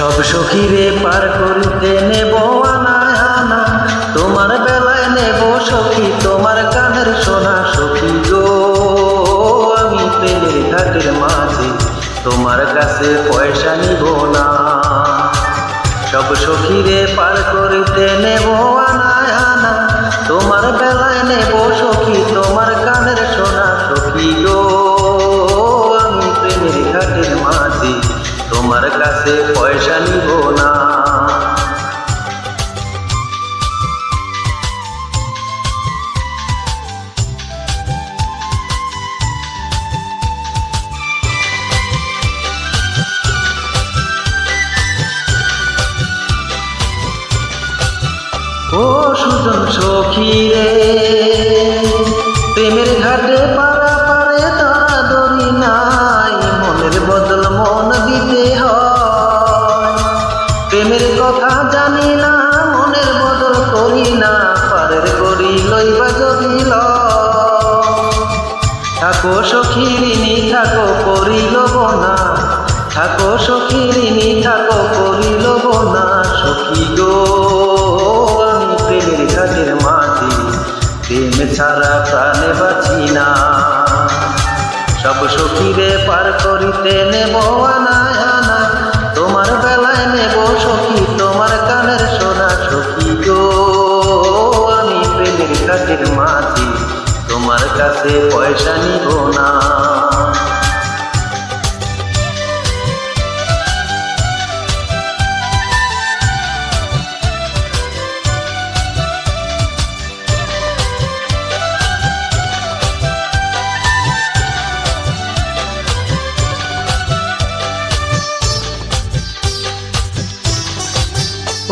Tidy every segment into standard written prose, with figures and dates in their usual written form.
সব সখীরে পার করিতে নেব আনায় আনা, তোমার বেলায় নেব সখী তোমার কানের সোনা। সখী গো আমি প্রেমের ঘাটের মাঝে তোমার কাছে পয়সা নিব না। সব সখীরে পার করিতে নেব আনায় আনা, তোমার বেলায় নেব সখী তোমার কানের সোনা। সখী গো আমি প্রেমের ঘাটের মাঝে তোমার কাছে পয়সা নিব না। ও সুজন সখী রে, প্রেমের ঘাটে পারা পারে তারা দড়ি নাই, মনের বদল মন দিতে হয়। প্রেমের কথা জানি না মনের বদল করি না, পারের করি লইবা যদি থাকো সখী ঋণী থাকো করি লব না, থাকো সখী ঋণী থাকো করি লব না। সখী গো আমি প্রেমের ঘাটের মাঝে প্রেম ছাড়া প্রাণে বাঁচি না। সব সখীরে পার করিতে নেব আনায় আনা, তোমার বেলায় নেব সখী তোমার কানের সোনা। সখী গো আমি প্রেমের ঘাটের মাঝে তোমার কাছে পয়সা নিব না।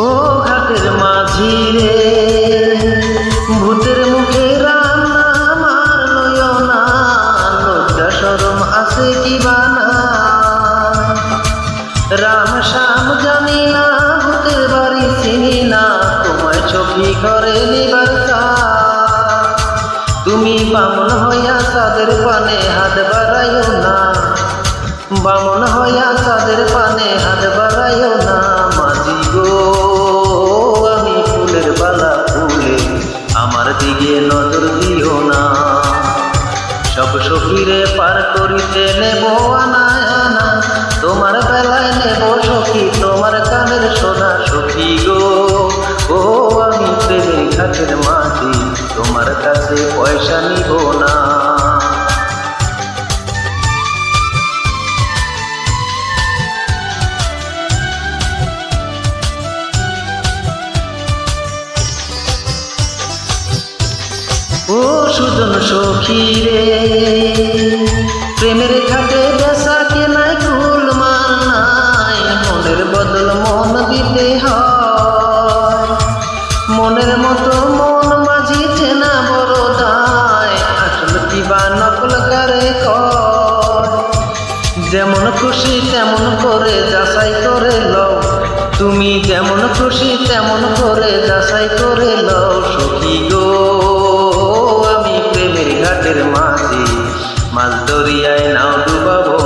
ও ঘাটের মাঝি রে, ভূতের মুখে রান্না আমার লইও না, লজ্জা শরম আছে কি বানা। রাম শ্যাম জানি না ভূতের বাড়ি চিনি না, তোমায় সখী ঘরে নিবার চাই। তুমি বামন হইয়া চাঁদের পানে হাত বাড়াইও না, বামন হইয়া চাঁদের পানে হাত বাড়াইও না। মাঝি গো আমি ফুলের বালা ফুলে আমার দিকে নজর দিও না। সব সখীরে পার করিতে নেব আনায় আনা, তোমার বেলায় নেব সখী তোমার কানের সোনা। সখী গো ও আমি প্রেমের ঘাটের মাঝে তোমার কাছে পয়সা নিব না। ও সুজন সখী রে, প্রেমের ঘাটে বেচা কেনায় গোলমাল নাই, মনের বদল মন দিতে হয়। মনের মতো মন মাঝি চেনা বড় দায়, আসল কি বা নকল কারে কয়। যেমন খুশি তেমন করে যাচাই করে লও, তুমি যেমন খুশি তেমন করে যাচাই করে লও। সখী গো আমি প্রেমের ঘাটের মাঝে মাছ দরিয়ায় নাও ডুবাবো